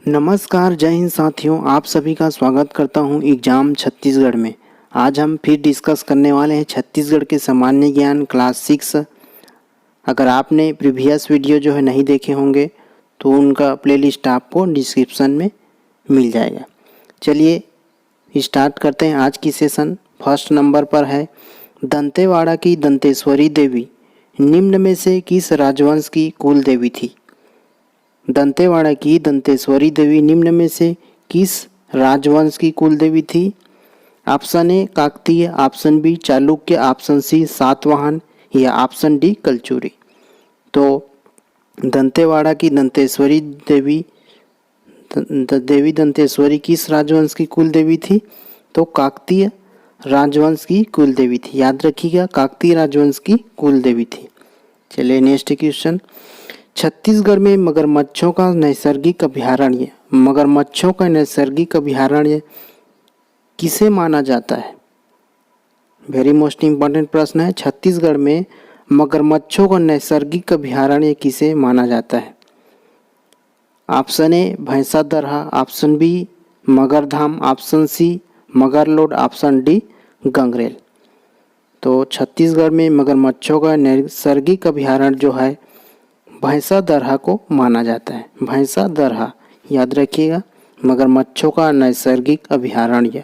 नमस्कार, जय हिंद साथियों। आप सभी का स्वागत करता हूं एग्जाम छत्तीसगढ़ में। आज हम फिर डिस्कस करने वाले हैं छत्तीसगढ़ के सामान्य ज्ञान क्लास 6। अगर आपने प्रीवियस वीडियो जो है नहीं देखे होंगे तो उनका प्लेलिस्ट आपको डिस्क्रिप्शन में मिल जाएगा। चलिए स्टार्ट करते हैं आज की सेशन। फर्स्ट नंबर पर है, दंतेवाड़ा की दंतेश्वरी देवी निम्न में से किस राजवंश की कुल देवी थी? दंतेवाड़ा की दंतेश्वरी देवी निम्न में से किस राजवंश की कुल देवी थी? Option A Kakatiya, option B Chalukya, option C Satavahana या ऑप्शन डी कलचुरी। तो दंतेवाड़ा की दंतेश्वरी देवी दंतेश्वरी किस राजवंश की कुल देवी थी? तो काकतीय राजवंश की कुल देवी थी। याद रखिएगा, काकतीय राजवंश की कुल देवी थी। चलिए नेक्स्ट क्वेश्चन। छत्तीसगढ़ में मगरमच्छों का नैसर्गिक अभयारण्य किसे माना जाता है? वेरी मोस्ट इम्पोर्टेंट प्रश्न है। छत्तीसगढ़ में मगरमच्छों का नैसर्गिक अभयारण्य किसे माना जाता है? Option A Bhainsa Darha, option B Magardham, option C Magarlod, option D Gangrel. तो छत्तीसगढ़ में मगरमच्छों का नैसर्गिक अभयारण्य जो है भैंसा दरहा को माना जाता है। भैंसा दरहा, याद रखिएगा, मगरमच्छों का नैसर्गिक अभयारण्य।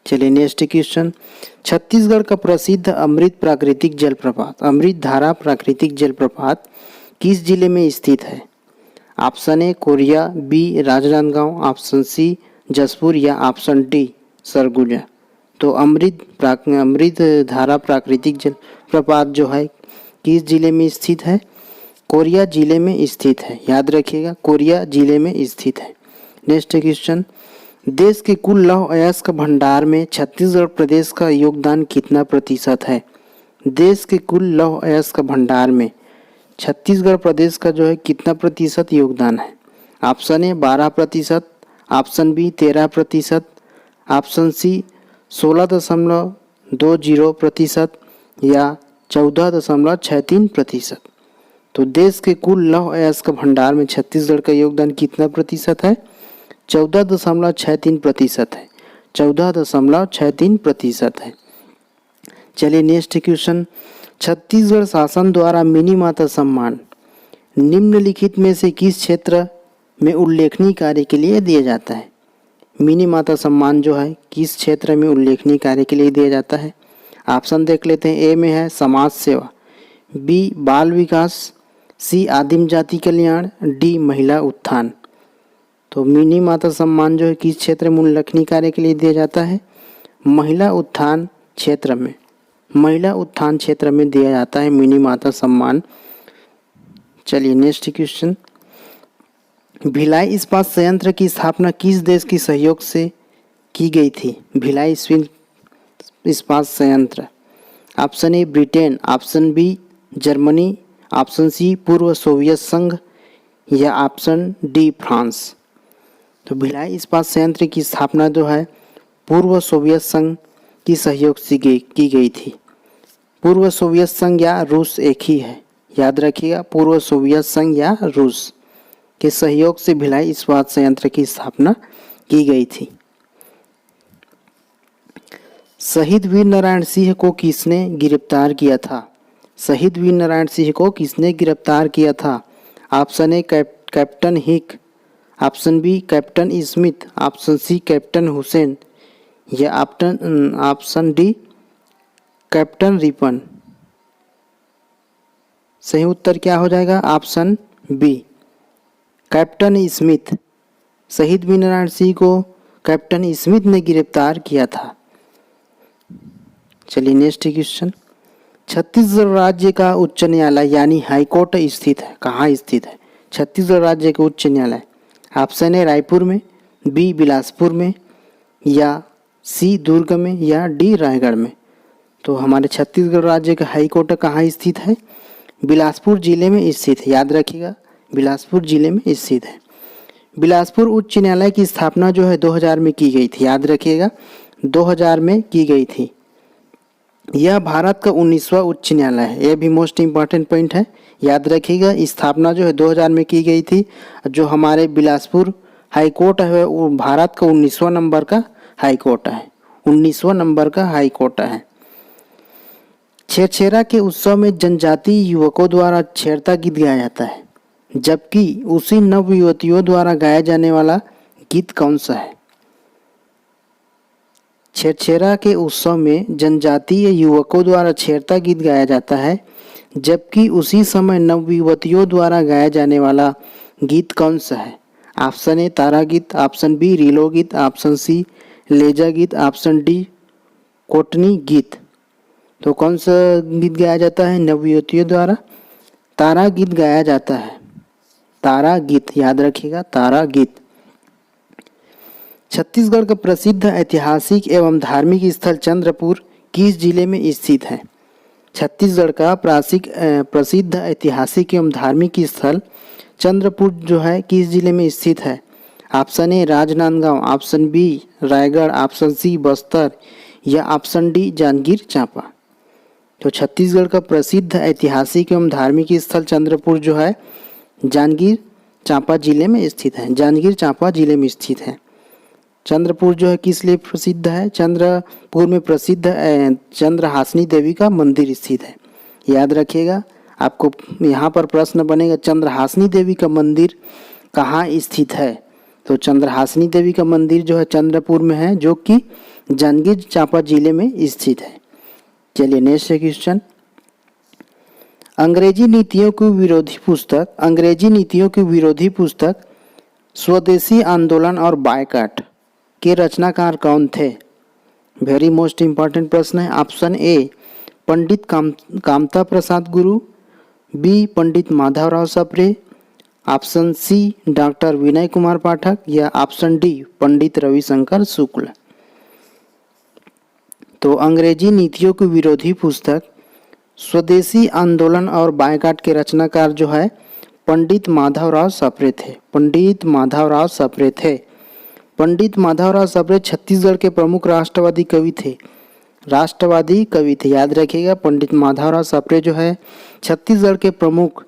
चलिए नेक्स्ट क्वेश्चन। छत्तीसगढ़ का प्रसिद्ध अमृत धारा प्राकृतिक जलप्रपात किस जिले में स्थित है? Option A Koriya, B Rajnandgaon, option C Jashpur या ऑप्शन डी सरगुजा। तो अमृत धारा प्राकृतिक जलप्रपात जो है किस जिले में स्थित है? कोरिया जिले में स्थित है। याद रखिएगा, कोरिया जिले में स्थित है। Next question. देश के कुल लौह अयस्क भंडार में छत्तीसगढ़ प्रदेश का योगदान कितना प्रतिशत है? देश के कुल लौह अयस्क भंडार में छत्तीसगढ़ प्रदेश का जो है कितना प्रतिशत योगदान है? Option A 12%, option B 13%, option C 16.20% या 14.63%। तो देश के कुल लौह अयस्क भंडार में छत्तीसगढ़ का योगदान कितना प्रतिशत है? 14.63% है। 14.63% है। चलिए नेक्स्ट क्वेश्चन। छत्तीसगढ़ शासन द्वारा मिनी माता सम्मान निम्नलिखित में से किस क्षेत्र में उल्लेखनीय कार्य के लिए दिया जाता है? मिनी माता सम्मान जो है किस क्षेत्र में उल्लेखनीय कार्य के लिए दिया जाता है? ऑप्शन देख लेते हैं। ए में है समाज सेवा, बी बाल विकास, सी आदिम जाति कल्याण, डी महिला उत्थान। तो मिनी माता सम्मान जो है किस क्षेत्र में उल्लेखनीय कार्य के लिए दिया जाता है? महिला उत्थान क्षेत्र में दिया जाता है मिनी माता सम्मान। चलिए नेक्स्ट क्वेश्चन। भिलाई इस्पात संयंत्र की स्थापना किस देश के सहयोग से की गई थी? भिलाई इस्पात संयंत्र। Option A Britain, option B Germany, option C पूर्व सोवियत संघ या ऑप्शन डी फ्रांस। तो भिलाई इस्पात संयंत्र की स्थापना जो है पूर्व सोवियत संघ की सहयोग से की गई थी। पूर्व सोवियत संघ या रूस एक ही है। याद रखिएगा, पूर्व सोवियत संघ या रूस के सहयोग से भिलाई इस्पात संयंत्र की स्थापना की गई थी। शहीद वीर नारायण सिंह को किसने गिरफ्तार किया था? शहीद वीर नारायण सिंह को किसने गिरफ्तार किया था? Option A captain Hick, option B captain Smith, option C captain Hussain या ऑप्शन डी कैप्टन रिपन। सही उत्तर क्या हो जाएगा? Option B captain Smith. शहीद वीर नारायण सिंह को कैप्टन स्मिथ ने गिरफ्तार किया था। चलिए नेक्स्ट क्वेश्चन। छत्तीसगढ़ राज्य का उच्च न्यायालय यानी हाईकोर्ट स्थित है, कहाँ स्थित है? छत्तीसगढ़ राज्य का उच्च न्यायालय। ऑप्शन ए रायपुर में, बी बिलासपुर में या सी दुर्ग में या डी रायगढ़ में। तो हमारे छत्तीसगढ़ राज्य का हाईकोर्ट कहाँ स्थित है? बिलासपुर जिले में स्थित है। याद रखिएगा, बिलासपुर जिले में स्थित है। बिलासपुर उच्च न्यायालय की स्थापना जो है 2000 में की गई थी। याद रखिएगा, 2000 में की गई थी। यह भारत का 19वां उच्च न्यायालय है। यह भी मोस्ट इम्पॉर्टेंट पॉइंट है। याद रखिएगा, स्थापना जो है 2000 में की गई थी। जो हमारे बिलासपुर हाई कोर्ट है वो भारत का 19वां नंबर का हाई कोर्ट है, 19वां नंबर का हाई कोर्ट है। छेरछेरा के उत्सव में जनजातीय युवकों द्वारा छेरता गीत गाया जाता है, जबकि उसी नव युवतियों द्वारा गाया जाने वाला गीत कौन सा है? छेरछेरा के उत्सव में जनजातीय युवकों द्वारा छेरता गीत गाया जाता है, जबकि उसी समय नव युवतियों द्वारा गाया जाने वाला गीत कौन सा है? ऑप्शन ए तारा गीत, ऑप्शन बी रीलो गीत, ऑप्शन सी लेजा गीत, ऑप्शन डी कोटनी गीत। तो कौन सा गीत गाया जाता है नव युवतियों द्वारा? तारा गीत गाया जाता है, तारा गीत, याद रखिएगा तारा गीत। छत्तीसगढ़ का प्रसिद्ध ऐतिहासिक एवं धार्मिक स्थल चंद्रपुर किस जिले में स्थित है? छत्तीसगढ़ का प्रसिद्ध ऐतिहासिक एवं धार्मिक स्थल चंद्रपुर जो है किस जिले में स्थित है? Option A Rajnandgaon, option B Raigarh, option C Bastar या ऑप्शन डी जांजगीर चांपा। तो छत्तीसगढ़ का प्रसिद्ध ऐतिहासिक एवं धार्मिक स्थल चंद्रपुर जो है जांजगीर चांपा जिले में स्थित है, जांजगीर चांपा जिले में स्थित है। चंद्रपुर जो है किस लिए प्रसिद्ध है? चंद्रपुर में प्रसिद्ध चंद्रहासिनी देवी का मंदिर स्थित है। याद रखिएगा, आपको यहाँ पर प्रश्न बनेगा चंद्रहासिनी देवी का मंदिर कहाँ स्थित है? तो चंद्रहासिनी देवी का मंदिर जो है चंद्रपुर में है, जो कि जांजगीर चांपा जिले में स्थित है। चलिए नेक्स्ट क्वेश्चन। अंग्रेजी नीतियों की विरोधी पुस्तक स्वदेशी आंदोलन और बायकॉट के रचनाकार कौन थे? वेरी मोस्ट इम्पॉर्टेंट प्रश्न है। ऑप्शन ए पंडित Kamta Prasad Guru, B Pandit Madhavrao Sapre, option C doctor Vinay Kumar Pathak या ऑप्शन डी पंडित रविशंकर शुक्ल। तो अंग्रेजी नीतियों की विरोधी पुस्तक स्वदेशी आंदोलन और बायकॉट के रचनाकार जो है पंडित माधवराव सप्रे थे, पंडित माधवराव सप्रे थे। पंडित माधवराव सप्रे छत्तीसगढ़ के प्रमुख राष्ट्रवादी कवि थे, याद रखिएगा पंडित माधवराव सप्रे जो है छत्तीसगढ़ के प्रमुख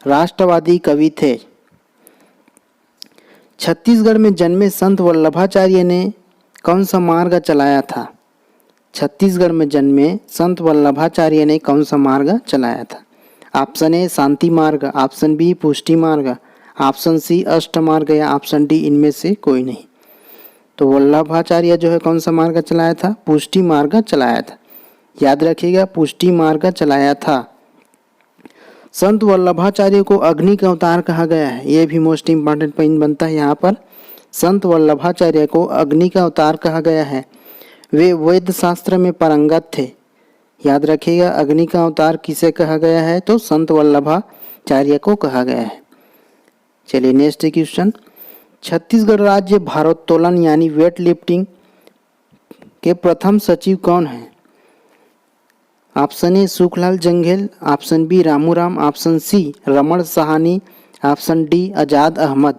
राष्ट्रवादी कवि थे। छत्तीसगढ़ में जन्मे संत वल्लभाचार्य ने कौन सा मार्ग चलाया था? छत्तीसगढ़ में जन्मे संत वल्लभाचार्य ने कौन सा मार्ग चलाया था? ऑप्शन ए शांति मार्ग, ऑप्शन बी पुष्टि मार्ग, ऑप्शन सी अष्ट मार्ग या ऑप्शन डी इनमें से कोई नहीं। तो वल्लभाचार्य जो है कौन सा मार्ग चलाया था? पुष्टि मार्ग चलाया था। याद रखिएगा पुष्टि मार्ग चलाया था। संत वल्लभाचार्य को अग्नि का अवतार कहा गया है, ये भी मोस्ट इम्पॉर्टेंट पॉइंट बनता है यहाँ पर। संत वल्लभाचार्य को अग्नि का अवतार कहा गया है। वे वैद्य शास्त्र में पारंगत थे। याद रखिएगा अग्नि का अवतार किसे कहा गया है? तो संत वल्लभाचार्य को कहा गया है। चलिए नेक्स्ट क्वेश्चन। छत्तीसगढ़ राज्य भारोत्तोलन यानी वेट लिफ्टिंग के प्रथम सचिव कौन है? Option A Sukhlal Janghel, option B Ramuram, option C Raman Sahni, option D Azad Ahmad.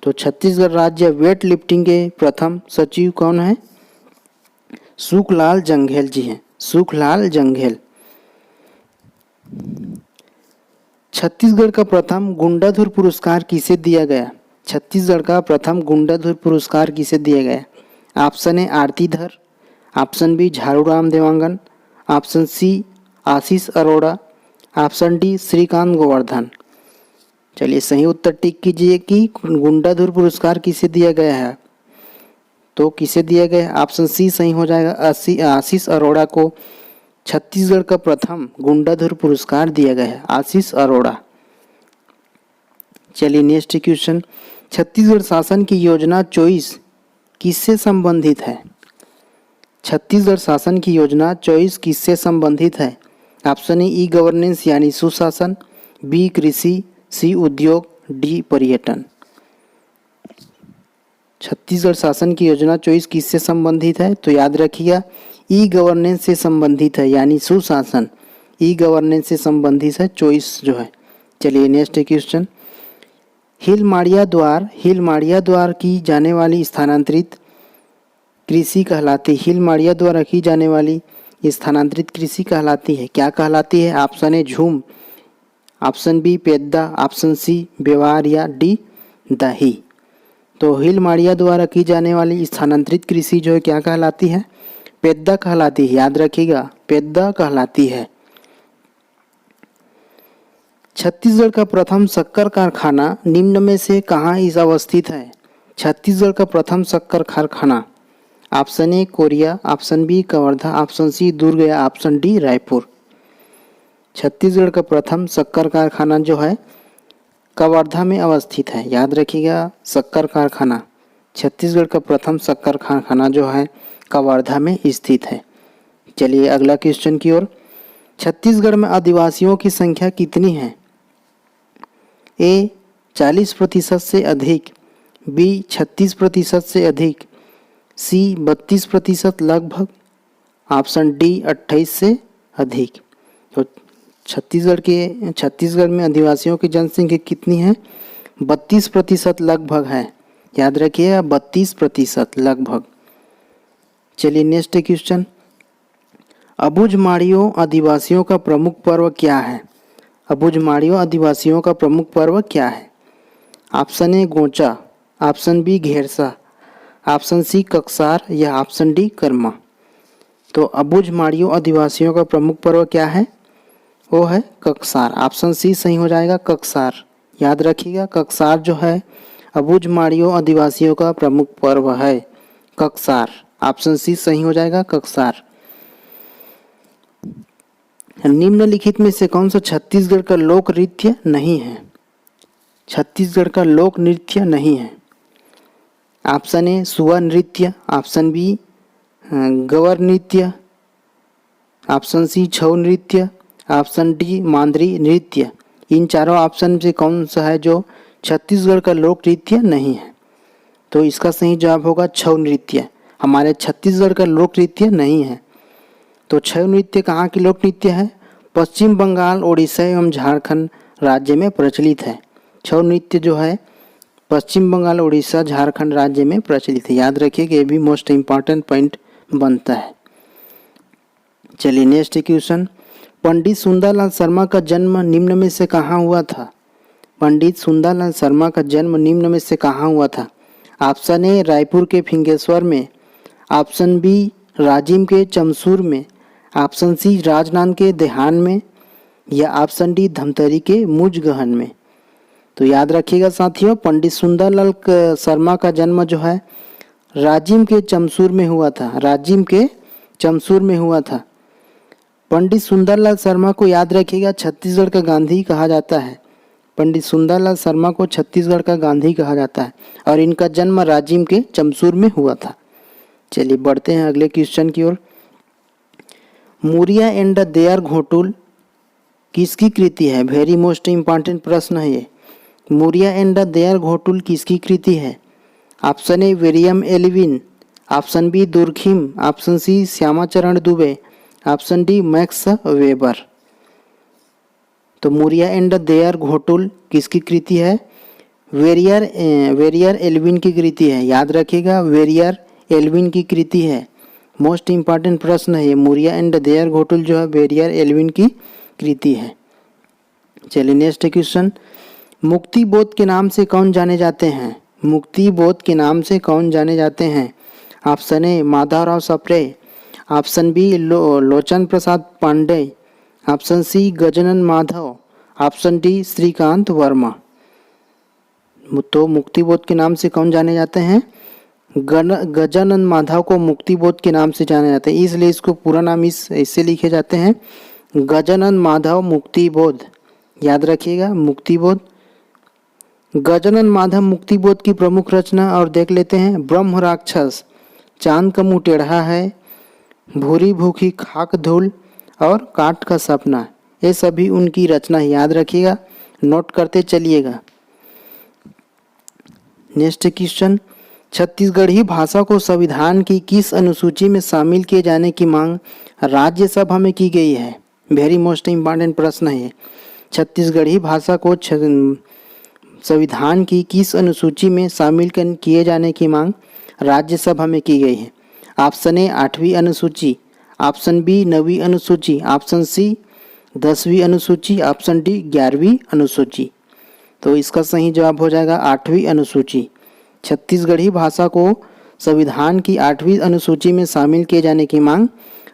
तो छत्तीसगढ़ राज्य वेट लिफ्टिंग के प्रथम सचिव कौन है? सुखलाल जंघेल जी हैं, सुखलाल जंघेल। छत्तीसगढ़ का प्रथम गुंडाधुर पुरस्कार किसे दिया गया? छत्तीसगढ़ का प्रथम गुंडाधुर पुरस्कार किसे दिया गया? Option A Aarti Dhar, option B Jhaduram Dewangan, option C Ashish Arora, option D Shrikant Govardhan. चलिए सही उत्तर टिक कीजिए कि गुंडाधुर पुरस्कार किसे दिया गया है। तो किसे दिया गया? ऑप्शन सी सही हो जाएगा। आशीष अरोड़ा को छत्तीसगढ़ का प्रथम गुंडाधुर पुरस्कार दिया गया है, आशीष अरोड़ा। चलिए नेक्स्ट क्वेश्चन। छत्तीसगढ़ शासन की योजना 24 किससे संबंधित है? छत्तीसगढ़ शासन की योजना 24 किससे संबंधित है? ऑप्शन ई गवर्नेंस यानी सुशासन, बी कृषि, सी उद्योग, डी पर्यटन। छत्तीसगढ़ शासन की योजना 24 किससे संबंधित है? तो याद रखिएगा ई गवर्नेंस से संबंधित है, यानी सुशासन ई गवर्नेंस से संबंधित है 24 जो है। चलिए नेक्स्ट क्वेश्चन। हिलमाड़िया द्वार की जाने वाली स्थानांतरित कृषि कहलाती, हिलमाड़िया द्वारा की जाने वाली स्थानांतरित कृषि कहलाती है, क्या कहलाती है? ऑप्शन ए झूम, ऑप्शन बी पेद्दा, ऑप्शन सी व्यवहार या डी दही। तो हिल माड़िया द्वारा की जाने वाली स्थानांतरित कृषि जो है क्या कहलाती है? पेद्दा कहलाती है। याद रखिएगा, पेद्दा कहलाती है। छत्तीसगढ़ का प्रथम शक्कर कारखाना निम्न में से कहाँ इस अवस्थित है? छत्तीसगढ़ का प्रथम शक्कर कारखाना, option A Koriya, option B Kawardha, option C Durg या ऑप्शन डी रायपुर। छत्तीसगढ़ का प्रथम शक्कर कारखाना जो है कवर्धा में अवस्थित है। याद रखिएगा, शक्कर कारखाना, छत्तीसगढ़ का प्रथम शक्कर कारखाना जो है कवर्धा में स्थित है। चलिए अगला क्वेश्चन की ओर। छत्तीसगढ़ में आदिवासियों की संख्या कितनी है? ए 40% से अधिक, बी 36% से अधिक, सी 32% लगभग, ऑप्शन डी 28 से अधिक। तो छत्तीसगढ़ में आदिवासियों की जनसंख्या कितनी है? 32% लगभग है। याद रखिए 32% लगभग। चलिए नेक्स्ट क्वेश्चन। अबुझमाड़ियों आदिवासियों का प्रमुख पर्व क्या है? अबुझमाड़ियों आदिवासियों का प्रमुख पर्व क्या है? Option A Gocha, option B Ghersa, option C Kaksar या ऑप्शन डी कर्मा। तो अबुझमाड़ियों आदिवासियों का प्रमुख पर्व क्या है? वो है कक्सार। ऑप्शन सी सही हो जाएगा, कक्सार। याद रखिएगा, कक्सार जो है अबुझमाड़ियों आदिवासियों का प्रमुख पर्व है, कक्सार। ऑप्शन सी सही हो जाएगा, कक्सार। निम्नलिखित में से कौन सा छत्तीसगढ़ का लोक नृत्य नहीं है? छत्तीसगढ़ का लोक नृत्य नहीं है। ऑप्शन ए सुआ नृत्य, ऑप्शन बी गवर नृत्य, ऑप्शन सी छऊ नृत्य, ऑप्शन डी मांदरी नृत्य। इन चारों ऑप्शन से कौन सा है जो छत्तीसगढ़ का लोक नृत्य नहीं है? तो इसका सही जवाब होगा छऊ नृत्य। हमारे छत्तीसगढ़ का लोक नृत्य नहीं है। तो छऊ नृत्य कहाँ की लोक नृत्य है? पश्चिम बंगाल, उड़ीसा एवं झारखंड राज्य में प्रचलित है। छऊ नृत्य जो है पश्चिम बंगाल, उड़ीसा, झारखंड राज्य में प्रचलित है। याद रखिए कि ये भी मोस्ट इम्पॉर्टेंट पॉइंट बनता है। चलिए नेक्स्ट क्वेश्चन। पंडित सुंदरलाल शर्मा का जन्म निम्न में से कहाँ हुआ था? पंडित सुंदरलाल शर्मा का जन्म निम्न में से कहाँ हुआ था? ऑप्शन ए रायपुर के फिंगेश्वर में, ऑप्शन बी राजिम के चमसूर में, ऑप्शन सी राजनांद के देहान में या ऑप्शन डी धमतरी के मुजगहन में। तो याद रखिएगा साथियों, पंडित सुंदरलाल शर्मा का जन्म जो है राजिम के चमसूर में हुआ था। राजिम के चमसूर में हुआ था। पंडित सुंदरलाल शर्मा को याद रखिएगा छत्तीसगढ़ का गांधी कहा जाता है। पंडित सुंदरलाल शर्मा को छत्तीसगढ़ का गांधी कहा जाता है और इनका जन्म राजिम के चमसूर में हुआ था। चलिए बढ़ते हैं अगले क्वेश्चन की ओर। मुरिया एंड देयर घोटुल किसकी कृति है? वेरी मोस्ट इम्पॉर्टेंट प्रश्न है ये। मुरिया एंड देयर घोटुल किसकी कृति है? Option A William Elwin, option B Durkheim, option C Shyamacharan Dube, option D Max Weber. तो मुरिया एंड देयर घोटुल किसकी कृति है? वेरियर एल्विन की कृति है। याद रखिएगा, वेरियर एल्विन की कृति है। मोस्ट इम्पॉर्टेंट प्रश्न है ये। मुरिया एंड देयर घोटुल जो है वेरियर एल्विन की कृति है। चलिए नेक्स्ट क्वेश्चन। मुक्ति बोध के नाम से कौन जाने जाते हैं? मुक्ति बोध के नाम से कौन जाने जाते हैं? Option A Madhavrao Sapre, option B Lochan Prasad Pandey, option C Gajanan Madhav, option D Shrikant Verma. तो मुक्ति बोध के नाम से कौन जाने जाते हैं? गजानन माधव को मुक्ति बोध के नाम से जाने जाते हैं, इसलिए इसको पूरा नाम इससे लिखे जाते हैं गजानन माधव मुक्ति बोध। याद रखिएगा, मुक्ति बोध। गजानन माधव मुक्ति बोध की प्रमुख रचना और देख लेते हैं। ब्रह्म राक्षस, चांद का मुंह टेढ़ा है, भूरी भूखी खाक धूल और काट का सपना, ये सभी उनकी रचना। याद रखिएगा, नोट करते चलिएगा। Next question. छत्तीसगढ़ी भाषा को संविधान की किस अनुसूची में शामिल किए जाने की मांग राज्यसभा में की गई है? वेरी मोस्ट इम्पॉर्टेंट प्रश्न है। छत्तीसगढ़ी भाषा को संविधान की किस अनुसूची में शामिल किए जाने की मांग राज्यसभा में की गई है? ऑप्शन ए 8वीं अनुसूची, ऑप्शन बी 9वीं अनुसूची, ऑप्शन सी 10वीं अनुसूची, ऑप्शन डी 11वीं अनुसूची। तो इसका सही जवाब हो जाएगा 8वीं अनुसूची। छत्तीसगढ़ी भाषा को संविधान की 8वीं अनुसूची में शामिल किए जाने की मांग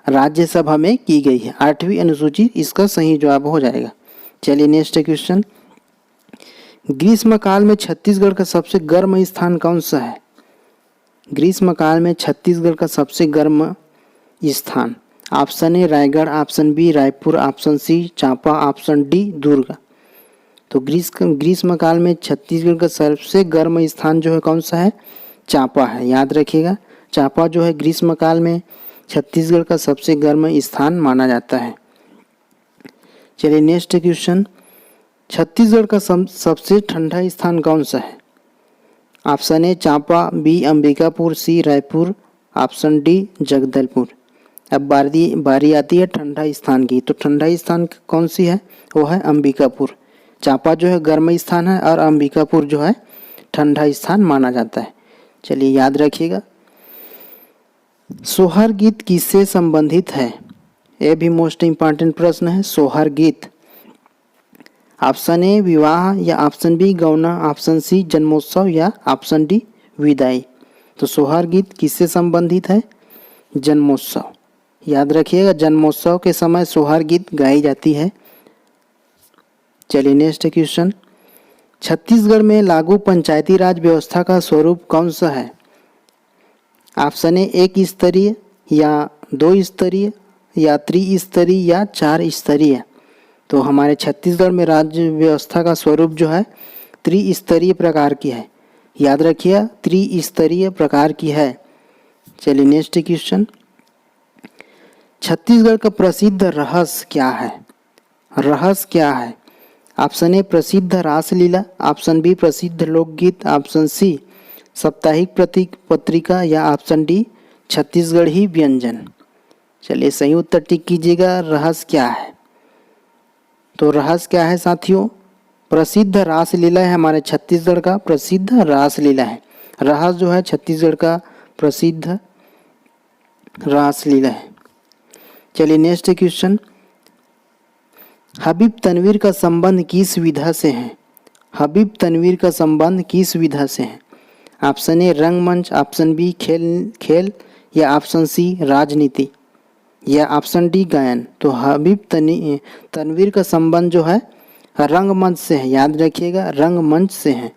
राज्यसभा में की गई है। 8वीं अनुसूची इसका सही जवाब हो जाएगा। चलिए नेक्स्ट क्वेश्चन, ग्रीष्मकाल में छत्तीसगढ़ का सबसे गर्म स्थान कौन सा है? ग्रीष्मकाल में छत्तीसगढ़ का सबसे गर्म स्थान, option A Raigarh, option B Raipur, option C Champa, option D Durg. तो ग्रीष्मकाल में छत्तीसगढ़ का सबसे गर्म स्थान जो है कौन सा है? चांपा है। याद रखिएगा, चांपा जो है ग्रीष्मकाल में छत्तीसगढ़ का सबसे गर्म स्थान माना जाता है। चलिए नेक्स्ट क्वेश्चन, छत्तीसगढ़ का सबसे ठंडा स्थान कौन सा है? Option A Champa, B Ambikapur, C Raipur, option D Jagdalpur. अब बारी आती है ठंडा स्थान की। तो ठंडा स्थान कौन सी है? वो है अंबिकापुर। चांपा जो है गर्म स्थान है और अंबिकापुर जो है ठंडा स्थान माना जाता है। चलिए याद रखिएगा। सोहर गीत किससे संबंधित है? ये भी मोस्ट इम्पॉर्टेंट प्रश्न है। सोहर गीत, ऑप्शन ए विवाह, या ऑप्शन बी गौना, ऑप्शन सी जन्मोत्सव, या ऑप्शन डी विदाई। तो सोहर गीत किससे संबंधित है? जन्मोत्सव। याद रखिएगा, जन्मोत्सव के समय सोहर गीत गाई जाती है। चलिए नेक्स्ट क्वेश्चन, छत्तीसगढ़ में लागू पंचायती राज व्यवस्था का स्वरूप कौन सा है? ऑप्शन ए 1 स्तरीय, या 2 स्तरीय, या 3 स्तरीय, या 4 स्तरीय। तो हमारे छत्तीसगढ़ में राज्य व्यवस्था का स्वरूप जो है त्रिस्तरीय प्रकार की है। याद रखिए, त्रिस्तरीय प्रकार की है। चलिए नेक्स्ट क्वेश्चन, छत्तीसगढ़ का प्रसिद्ध रहस्य क्या है? रहस्य क्या है? ऑप्शन ए प्रसिद्ध रासलीला, ऑप्शन बी प्रसिद्ध लोकगीत, ऑप्शन सी साप्ताहिक पत्रिका, या ऑप्शन डी छत्तीसगढ़ी व्यंजन। चलिए सही उत्तर टिक कीजिएगा। रहस्य क्या है? तो रहस्य क्या है साथियों? प्रसिद्ध रासलीला है हमारे छत्तीसगढ़ का, प्रसिद्ध रासलीला है। रहस्य जो है छत्तीसगढ़ का प्रसिद्ध रासलीला है। चलिए नेक्स्ट क्वेश्चन, हबीब तनवीर का संबंध किस विधा से है? हबीब तनवीर का संबंध किस विधा से है? ऑप्शन ए रंगमंच, ऑप्शन बी खेल, या ऑप्शन सी राजनीति, या ऑप्शन डी गायन। तो हबीब तनवीर का संबंध जो है रंगमंच से है। याद रखिएगा, रंगमंच से है।